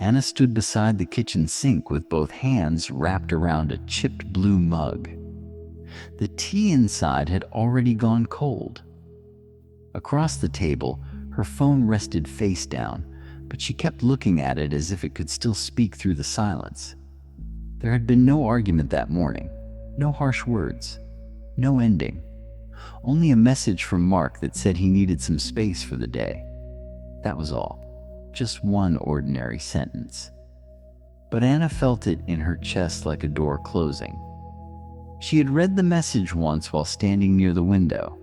Anna stood beside the kitchen sink with both hands wrapped around a chipped blue mug. The tea inside had already gone cold. Across the table, her phone rested face down, but she kept looking at it as if it could still speak through the silence. There had been no argument that morning, no harsh words, no ending. Only a message from Mark that said he needed some space for the day. That was all. Just one ordinary sentence. But Anna felt it in her chest like a door closing. She had read the message once while standing near the window.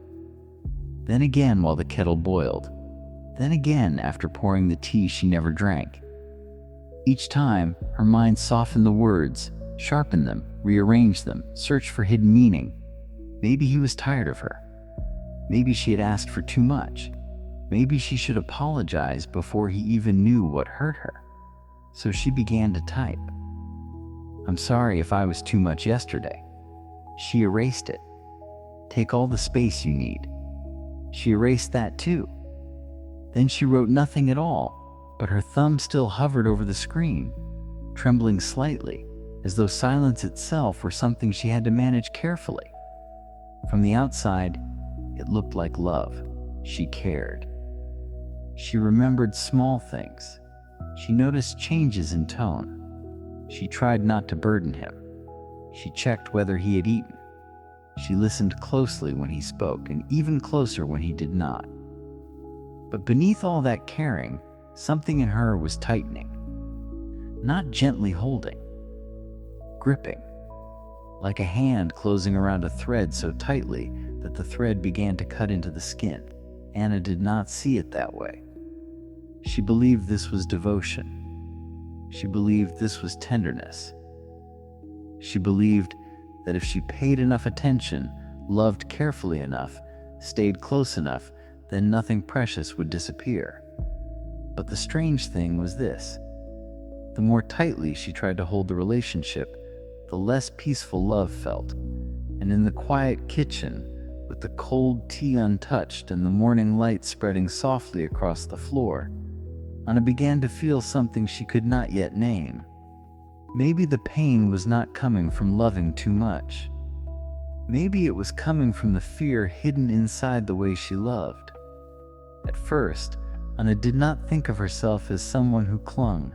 Then again while the kettle boiled. Then again after pouring the tea she never drank. Each time, her mind softened the words, sharpened them, rearranged them, searched for hidden meaning. Maybe he was tired of her. Maybe she had asked for too much. Maybe she should apologize before he even knew what hurt her. So she began to type. "I'm sorry if I was too much yesterday." She erased it. "Take all the space you need." She erased that too. Then she wrote nothing at all, but her thumb still hovered over the screen, trembling slightly, as though silence itself were something she had to manage carefully. From the outside, it looked like love. She cared. She remembered small things. She noticed changes in tone. She tried not to burden him. She checked whether he had eaten. She listened closely when he spoke, and even closer when he did not. But beneath all that caring, something in her was tightening. Not gently holding, gripping, like a hand closing around a thread so tightly that the thread began to cut into the skin. Anna did not see it that way. She believed this was devotion. She believed this was tenderness. She believed that if she paid enough attention, loved carefully enough, stayed close enough, then nothing precious would disappear. But the strange thing was this. The more tightly she tried to hold the relationship, the less peaceful love felt. And in the quiet kitchen, with the cold tea untouched and the morning light spreading softly across the floor, Anna began to feel something she could not yet name. Maybe the pain was not coming from loving too much. Maybe it was coming from the fear hidden inside the way she loved. At first, Anna did not think of herself as someone who clung.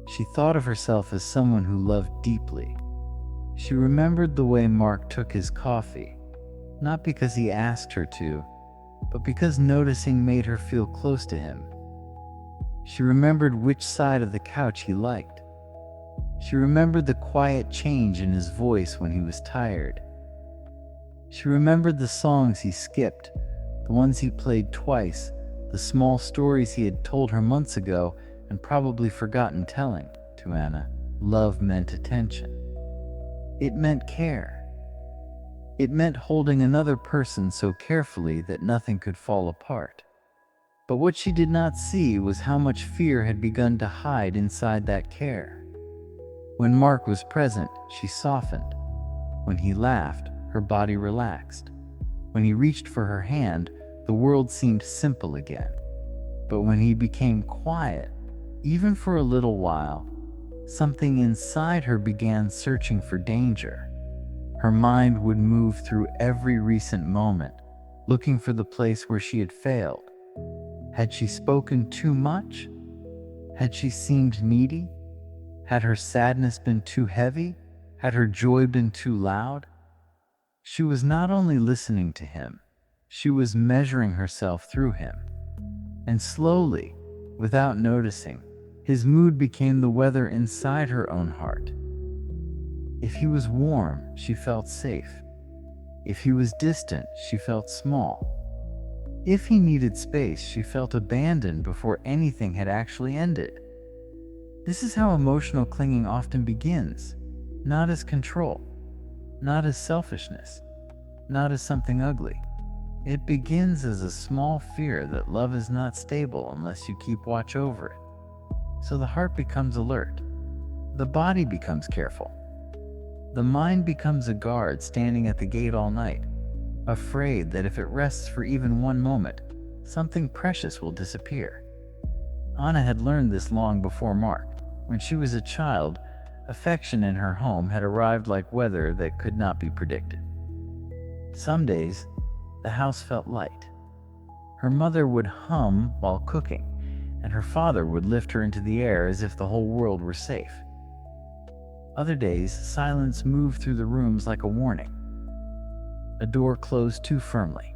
She thought of herself as someone who loved deeply. She remembered the way Mark took his coffee, not because he asked her to, but because noticing made her feel close to him. She remembered which side of the couch he liked. She remembered the quiet change in his voice when he was tired. She remembered the songs he skipped, the ones he played twice, the small stories he had told her months ago and probably forgotten telling. To Anna, love meant attention. It meant care. It meant holding another person so carefully that nothing could fall apart. But what she did not see was how much fear had begun to hide inside that care. When Mark was present, she softened. When he laughed, her body relaxed. When he reached for her hand, the world seemed simple again. But when he became quiet, even for a little while, something inside her began searching for danger. Her mind would move through every recent moment, looking for the place where she had failed. Had she spoken too much? Had she seemed needy? Had her sadness been too heavy? Had her joy been too loud? She was not only listening to him, she was measuring herself through him. And slowly, without noticing, his mood became the weather inside her own heart. If he was warm, she felt safe. If he was distant, she felt small. If he needed space, she felt abandoned before anything had actually ended. This is how emotional clinging often begins, not as control, not as selfishness, not as something ugly. It begins as a small fear that love is not stable unless you keep watch over it. So the heart becomes alert. The body becomes careful. The mind becomes a guard standing at the gate all night, afraid that if it rests for even one moment, something precious will disappear. Anna had learned this long before Mark. When she was a child, affection in her home had arrived like weather that could not be predicted. Some days, the house felt light. Her mother would hum while cooking, and her father would lift her into the air as if the whole world were safe. Other days, silence moved through the rooms like a warning. A door closed too firmly.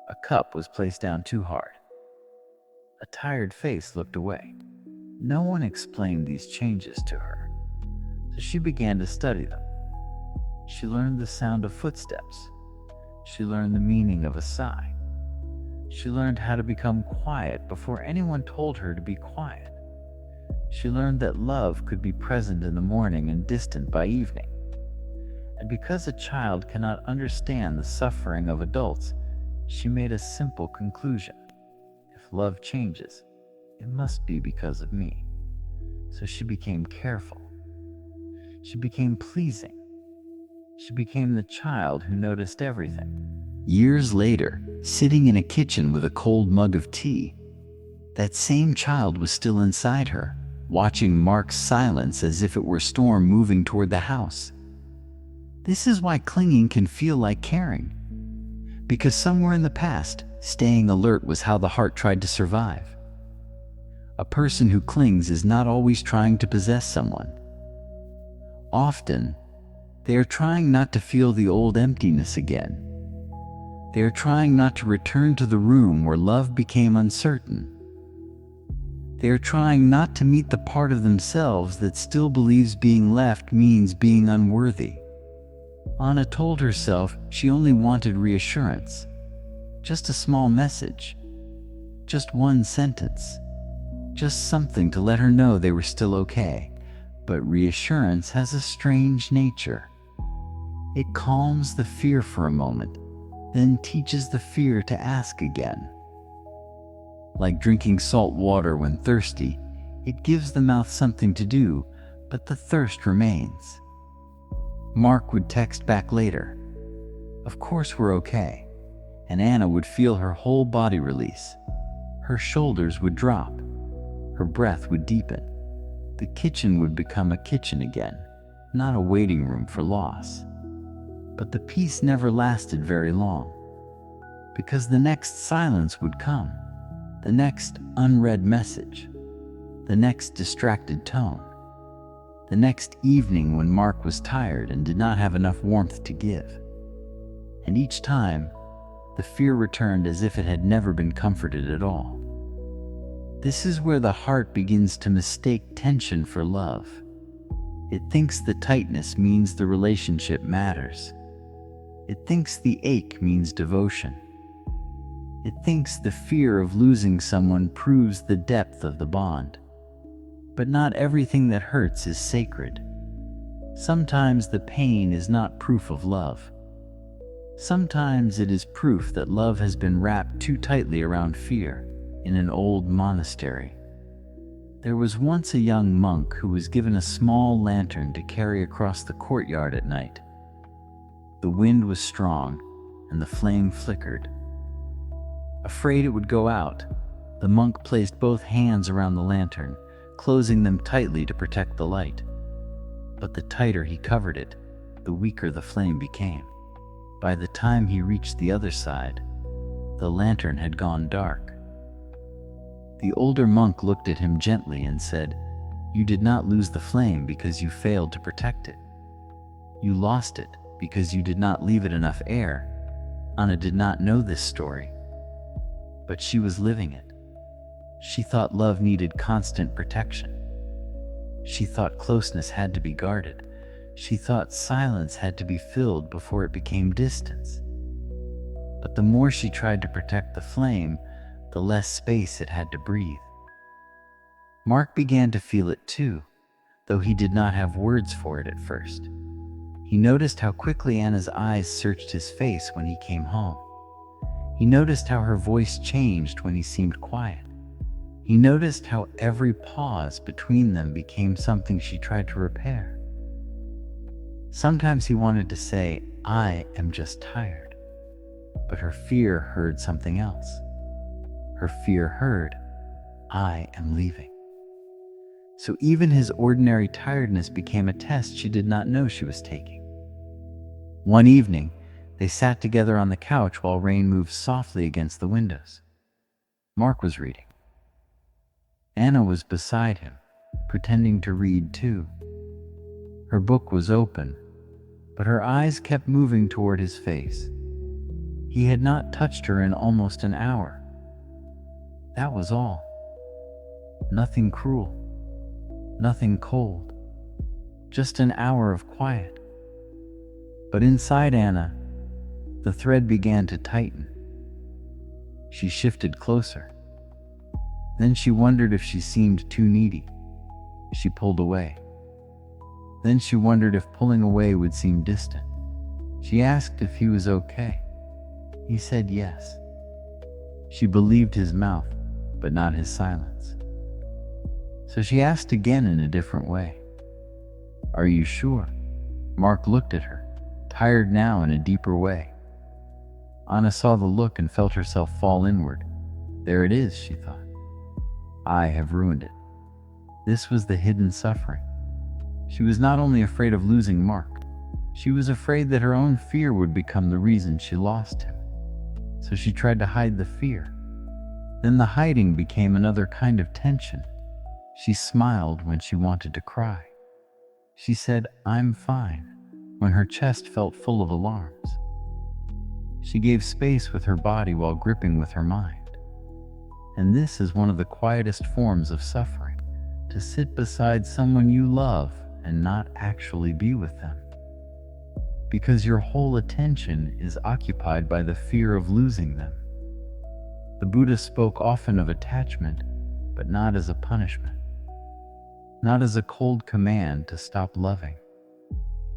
A cup was placed down too hard. A tired face looked away. No one explained these changes to her, so she began to study them. She learned the sound of footsteps. She learned the meaning of a sigh. She learned how to become quiet before anyone told her to be quiet. She learned that love could be present in the morning and distant by evening. And because a child cannot understand the suffering of adults, she made a simple conclusion. If love changes, it must be because of me. So she became careful. She became pleasing. She became the child who noticed everything. Years later, sitting in a kitchen with a cold mug of tea, that same child was still inside her, watching Mark's silence as if it were a storm moving toward the house. This is why clinging can feel like caring. Because somewhere in the past, staying alert was how the heart tried to survive. A person who clings is not always trying to possess someone. Often, they are trying not to feel the old emptiness again. They are trying not to return to the room where love became uncertain. They are trying not to meet the part of themselves that still believes being left means being unworthy. Anna told herself she only wanted reassurance. Just a small message. Just one sentence. Just something to let her know they were still okay. But reassurance has a strange nature. It calms the fear for a moment, then teaches the fear to ask again. Like drinking salt water when thirsty, it gives the mouth something to do, but the thirst remains. Mark would text back later, "Of course we're okay," and Anna would feel her whole body release. Her shoulders would drop. Her breath would deepen. The kitchen would become a kitchen again, not a waiting room for loss. But the peace never lasted very long, because the next silence would come, the next unread message, the next distracted tone, the next evening when Mark was tired and did not have enough warmth to give. And each time, the fear returned as if it had never been comforted at all. This is where the heart begins to mistake tension for love. It thinks the tightness means the relationship matters. It thinks the ache means devotion. It thinks the fear of losing someone proves the depth of the bond. But not everything that hurts is sacred. Sometimes the pain is not proof of love. Sometimes it is proof that love has been wrapped too tightly around fear in an old monastery. There was once a young monk who was given a small lantern to carry across the courtyard at night. The wind was strong, and the flame flickered. Afraid it would go out, the monk placed both hands around the lantern, closing them tightly to protect the light. But the tighter he covered it, the weaker the flame became. By the time he reached the other side, the lantern had gone dark. The older monk looked at him gently and said, "You did not lose the flame because you failed to protect it. You lost it because you did not leave it enough air." Anna did not know this story, but she was living it. She thought love needed constant protection. She thought closeness had to be guarded. She thought silence had to be filled before it became distance. But the more she tried to protect the flame, the less space it had to breathe. Mark began to feel it too, though he did not have words for it at first. He noticed how quickly Anna's eyes searched his face when he came home. He noticed how her voice changed when he seemed quiet. He noticed how every pause between them became something she tried to repair. Sometimes he wanted to say, "I am just tired," but her fear heard something else. Her fear heard, I am leaving. So even his ordinary tiredness became a test she did not know she was taking. One evening, they sat together on the couch while rain moved softly against the windows. Mark was reading. Anna was beside him, pretending to read too. Her book was open, but her eyes kept moving toward his face. He had not touched her in almost an hour. That was all. Nothing cruel, nothing cold, just an hour of quiet. But inside Anna, the thread began to tighten. She shifted closer. Then she wondered if she seemed too needy. She pulled away. Then she wondered if pulling away would seem distant. She asked if he was okay. He said yes. She believed his mouth, but not his silence. So she asked again in a different way. Are you sure? Mark looked at her, tired now in a deeper way. Anna saw the look and felt herself fall inward. There it is, she thought. I have ruined it. This was the hidden suffering. She was not only afraid of losing Mark, she was afraid that her own fear would become the reason she lost him. So she tried to hide the fear. Then the hiding became another kind of tension. She smiled when she wanted to cry. She said, I'm fine, when her chest felt full of alarms. She gave space with her body while gripping with her mind. And this is one of the quietest forms of suffering, to sit beside someone you love and not actually be with them. Because your whole attention is occupied by the fear of losing them. The Buddha spoke often of attachment, but not as a punishment. Not as a cold command to stop loving.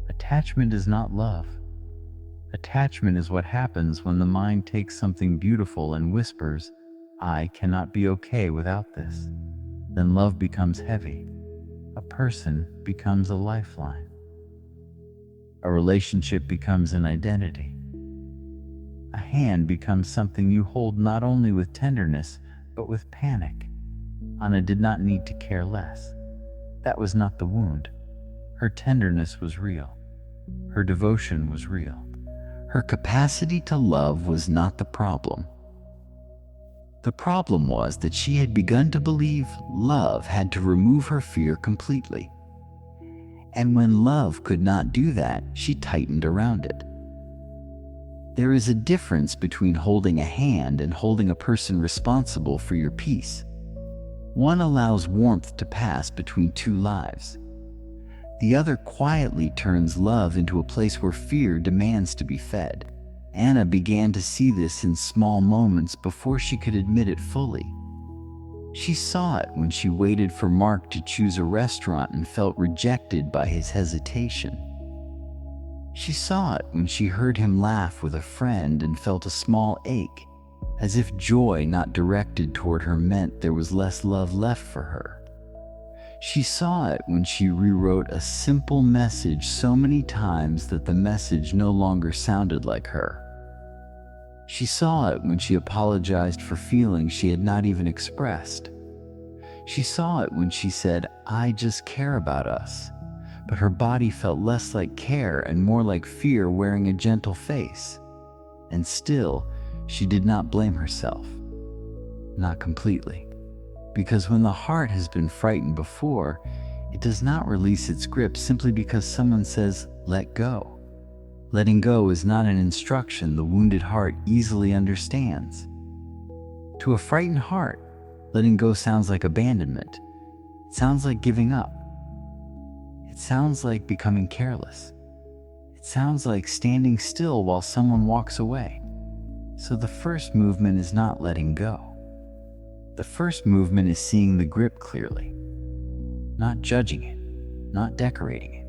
Attachment is not love. Attachment is what happens when the mind takes something beautiful and whispers, I cannot be okay without this. Then love becomes heavy. A person becomes a lifeline. A relationship becomes an identity. A hand becomes something you hold not only with tenderness, but with panic. Anna did not need to care less. That was not the wound. Her tenderness was real. Her devotion was real. Her capacity to love was not the problem. The problem was that she had begun to believe love had to remove her fear completely. And when love could not do that, she tightened around it. There is a difference between holding a hand and holding a person responsible for your peace. One allows warmth to pass between two lives. The other quietly turns love into a place where fear demands to be fed. Anna began to see this in small moments before she could admit it fully. She saw it when she waited for Mark to choose a restaurant and felt rejected by his hesitation. She saw it when she heard him laugh with a friend and felt a small ache, as if joy not directed toward her meant there was less love left for her. She saw it when she rewrote a simple message so many times that the message no longer sounded like her. She saw it when she apologized for feelings she had not even expressed. She saw it when she said, I just care about us. But her body felt less like care and more like fear wearing a gentle face. And still, she did not blame herself. Not completely. Because when the heart has been frightened before, it does not release its grip simply because someone says, let go. Letting go is not an instruction the wounded heart easily understands. To a frightened heart, letting go sounds like abandonment. It sounds like giving up. It sounds like becoming careless. It sounds like standing still while someone walks away. So the first movement is not letting go. The first movement is seeing the grip clearly. Not judging it, not decorating it,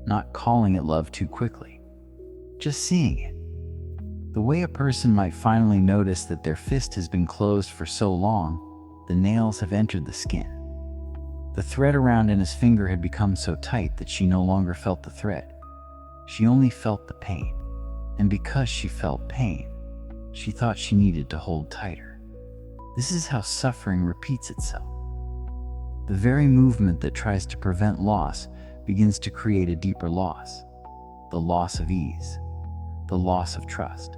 not calling it love too quickly. Just seeing it. The way a person might finally notice that their fist has been closed for so long, the nails have entered the skin. The thread around Anna's finger had become so tight that she no longer felt the thread. She only felt the pain. And because she felt pain, she thought she needed to hold tighter. This is how suffering repeats itself. The very movement that tries to prevent loss begins to create a deeper loss. The loss of ease, the loss of trust,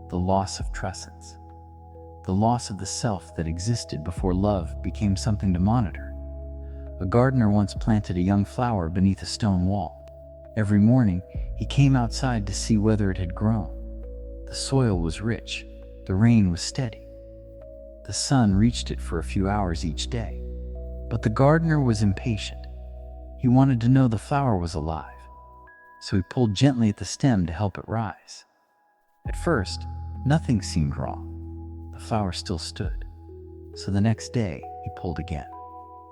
the loss of trustance, the loss of the self that existed before love became something to monitor. A gardener once planted a young flower beneath a stone wall. Every morning, he came outside to see whether it had grown. The soil was rich, the rain was steady. The sun reached it for a few hours each day. But the gardener was impatient. He wanted to know the flower was alive, so he pulled gently at the stem to help it rise. At first, nothing seemed wrong. The flower still stood. So the next day, he pulled again,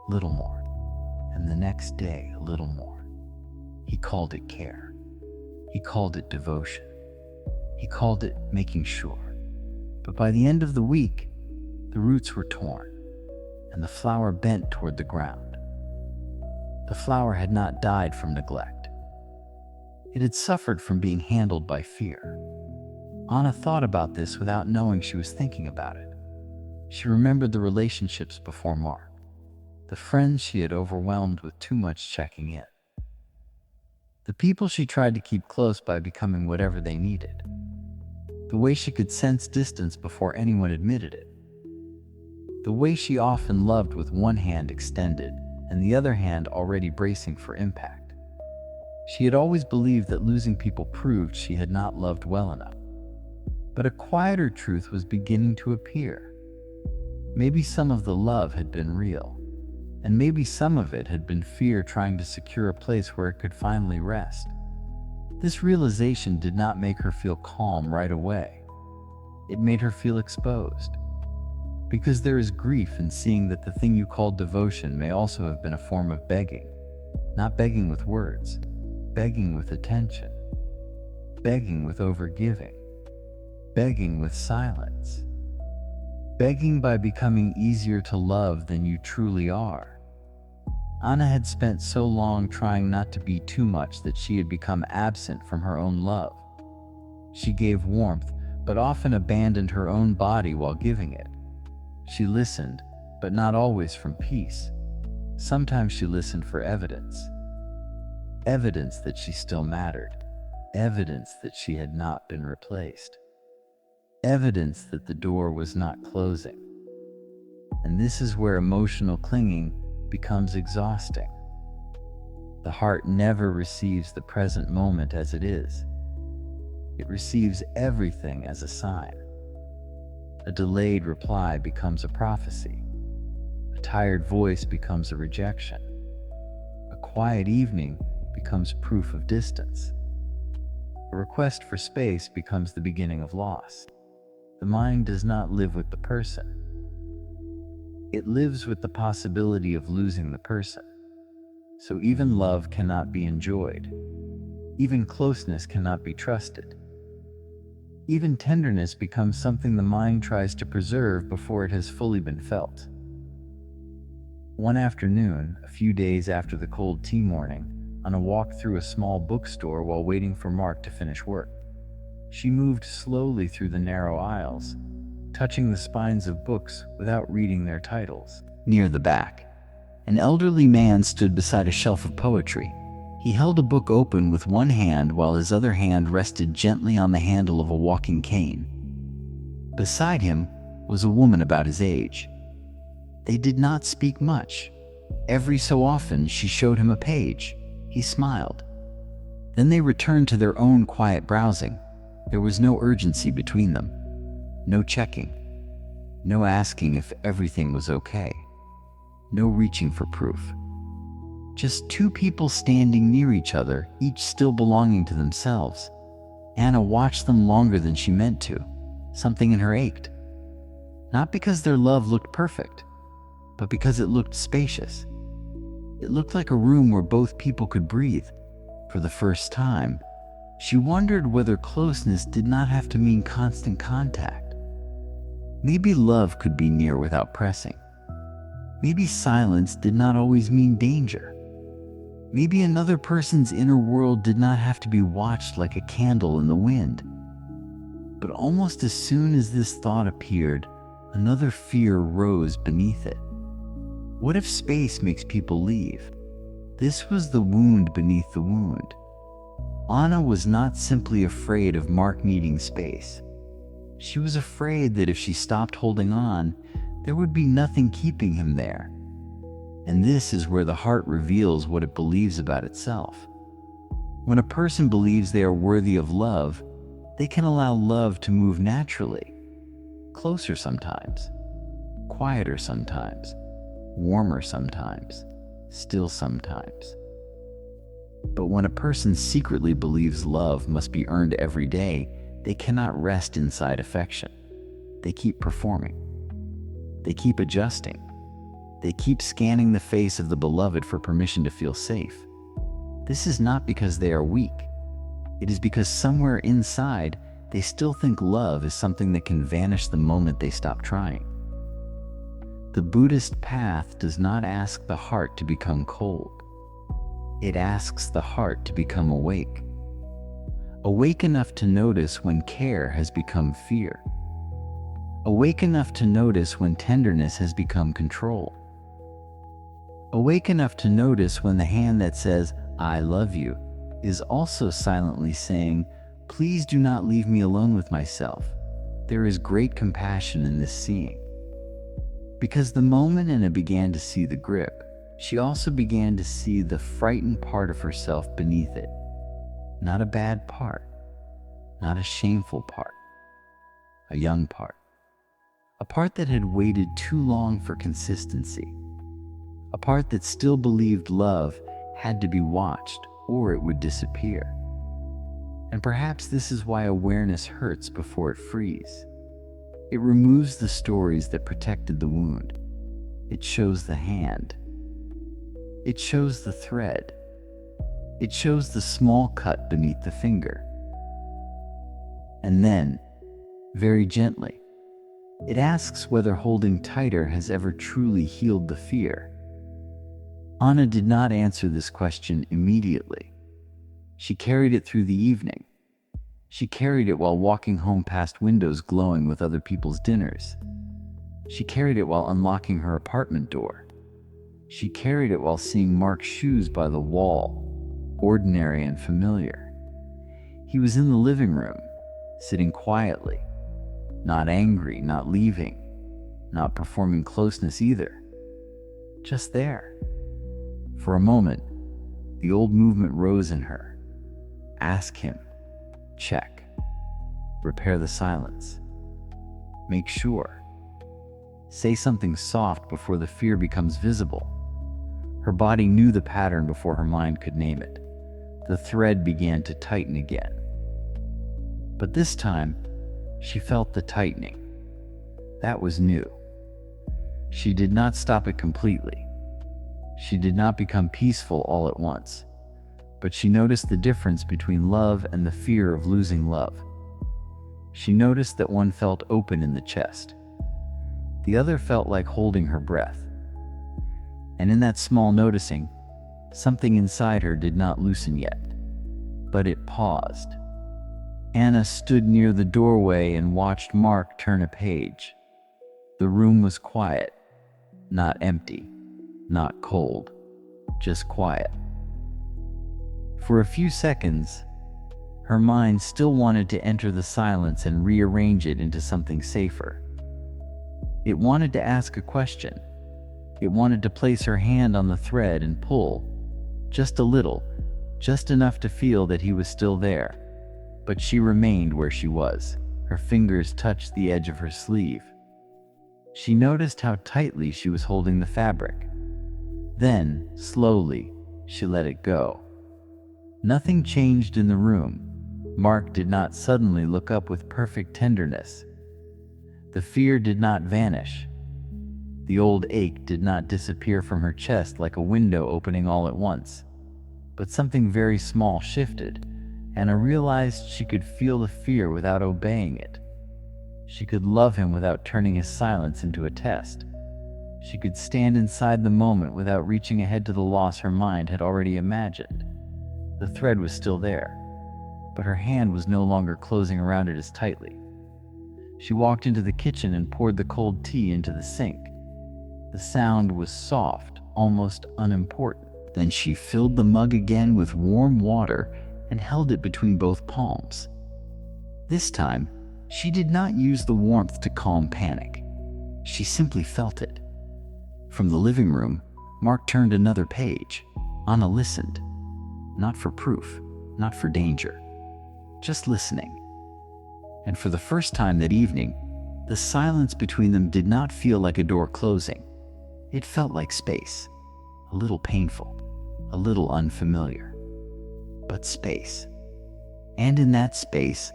a little more, and the next day, a little more. He called it care. He called it devotion. He called it making sure. But by the end of the week, the roots were torn, and the flower bent toward the ground. The flower had not died from neglect. It had suffered from being handled by fear. Anna thought about this without knowing she was thinking about it. She remembered the relationships before Mark, the friends she had overwhelmed with too much checking in, the people she tried to keep close by becoming whatever they needed, the way she could sense distance before anyone admitted it, the way she often loved with one hand extended and the other hand already bracing for impact. She had always believed that losing people proved she had not loved well enough. But a quieter truth was beginning to appear. Maybe some of the love had been real, and maybe some of it had been fear trying to secure a place where it could finally rest. This realization did not make her feel calm right away. It made her feel exposed. Because there is grief in seeing that the thing you called devotion may also have been a form of begging. Not begging with words, begging with attention, begging with overgiving, begging with silence, begging by becoming easier to love than you truly are. Anna had spent so long trying not to be too much that she had become absent from her own love. She gave warmth, but often abandoned her own body while giving it. She listened, but not always from peace. Sometimes she listened for evidence. Evidence that she still mattered. Evidence that she had not been replaced. Evidence that the door was not closing. And this is where emotional clinging becomes exhausting. The heart never receives the present moment as it is. It receives everything as a sign. A delayed reply becomes a prophecy. A tired voice becomes a rejection. A quiet evening becomes proof of distance. A request for space becomes the beginning of loss. The mind does not live with the person. It lives with the possibility of losing the person. So even love cannot be enjoyed. Even closeness cannot be trusted. Even tenderness becomes something the mind tries to preserve before it has fully been felt. One afternoon, a few days after the cold tea morning, on a walk through a small bookstore while waiting for Mark to finish work, she moved slowly through the narrow aisles, touching the spines of books without reading their titles. Near the back, an elderly man stood beside a shelf of poetry. He held a book open with one hand while his other hand rested gently on the handle of a walking cane. Beside him was a woman about his age. They did not speak much. Every so often she showed him a page. He smiled. Then they returned to their own quiet browsing. There was no urgency between them. No checking. No asking if everything was okay. No reaching for proof. Just two people standing near each other, each still belonging to themselves. Anna watched them longer than she meant to. Something in her ached. Not because their love looked perfect, but because it looked spacious. It looked like a room where both people could breathe. For the first time, she wondered whether closeness did not have to mean constant contact. Maybe love could be near without pressing. Maybe silence did not always mean danger. Maybe another person's inner world did not have to be watched like a candle in the wind. But almost as soon as this thought appeared, Another fear rose beneath it. What if space makes people leave? This was the wound beneath the wound. Anna was not simply afraid of Mark needing space. She was afraid that if she stopped holding on, there would be nothing keeping him there. And this is where the heart reveals what it believes about itself. When a person believes they are worthy of love, they can allow love to move naturally. Closer sometimes, quieter sometimes, warmer sometimes, still sometimes. But when a person secretly believes love must be earned every day, they cannot rest inside affection. They keep performing. They keep adjusting. They keep scanning the face of the beloved for permission to feel safe. This is not because they are weak. It is because somewhere inside, they still think love is something that can vanish the moment they stop trying. The Buddhist path does not ask the heart to become cold. It asks the heart to become awake. Awake enough to notice when care has become fear. Awake enough to notice when tenderness has become control. Awake enough to notice when the hand that says, "I love you," is also silently saying, "Please do not leave me alone with myself." There is great compassion in this seeing. Because the moment Anna began to see the grip, she also began to see the frightened part of herself beneath it. Not a bad part, not a shameful part, a young part. A part that had waited too long for consistency. A part that still believed love had to be watched or it would disappear. And perhaps this is why awareness hurts before it frees. It removes the stories that protected the wound. It shows the hand. It shows the thread. It shows the small cut beneath the finger. And then, very gently, it asks whether holding tighter has ever truly healed the fear. Anna did not answer this question immediately. She carried it through the evening. She carried it while walking home past windows glowing with other people's dinners. She carried it while unlocking her apartment door. She carried it while seeing Mark's shoes by the wall, ordinary and familiar. He was in the living room, sitting quietly, not angry, not leaving, not performing closeness either. Just there. For a moment, the old movement rose in her. Ask him. Check. Repair the silence. Make sure. Say something soft before the fear becomes visible. Her body knew the pattern before her mind could name it. The thread began to tighten again. But this time, she felt the tightening. That was new. She did not stop it completely. She did not become peaceful all at once. But she noticed the difference between love and the fear of losing love. She noticed that one felt open in the chest. The other felt like holding her breath. And in that small noticing, something inside her did not loosen yet. But it paused. Anna stood near the doorway and watched Mark turn a page. The room was quiet, not empty, not cold, just quiet. For a few seconds, her mind still wanted to enter the silence and rearrange it into something safer. It wanted to ask a question. It wanted to place her hand on the thread and pull, just a little, just enough to feel that he was still there. But she remained where she was. Her fingers touched the edge of her sleeve. She noticed how tightly she was holding the fabric. Then, slowly, she let it go. Nothing changed in the room. Mark did not suddenly look up with perfect tenderness. The fear did not vanish. The old ache did not disappear from her chest like a window opening all at once. But something very small shifted. Anna realized she could feel the fear without obeying it. She could love him without turning his silence into a test. She could stand inside the moment without reaching ahead to the loss her mind had already imagined. The thread was still there, but her hand was no longer closing around it as tightly. She walked into the kitchen and poured the cold tea into the sink. The sound was soft, almost unimportant. Then she filled the mug again with warm water and held it between both palms. This time, she did not use the warmth to calm panic. She simply felt it. From the living room, Mark turned another page. Anna listened. Not for proof, not for danger. Just listening. And for the first time that evening, the silence between them did not feel like a door closing. It felt like space. A little painful, a little unfamiliar. But space. And in that space,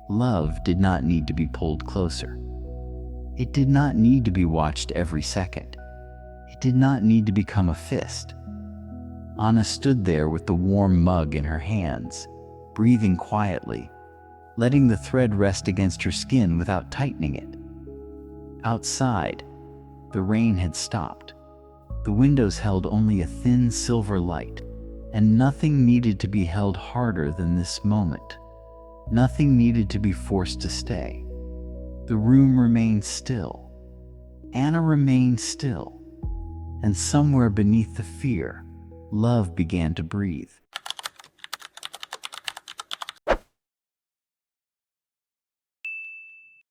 love did not need to be pulled closer. It did not need to be watched every second. It did not need to become a fist. Anna stood there with the warm mug in her hands, breathing quietly, letting the thread rest against her skin without tightening it. Outside, the rain had stopped. The windows held only a thin silver light, and nothing needed to be held harder than this moment. Nothing needed to be forced to stay. The room remained still. Anna remained still. And somewhere beneath the fear, love began to breathe.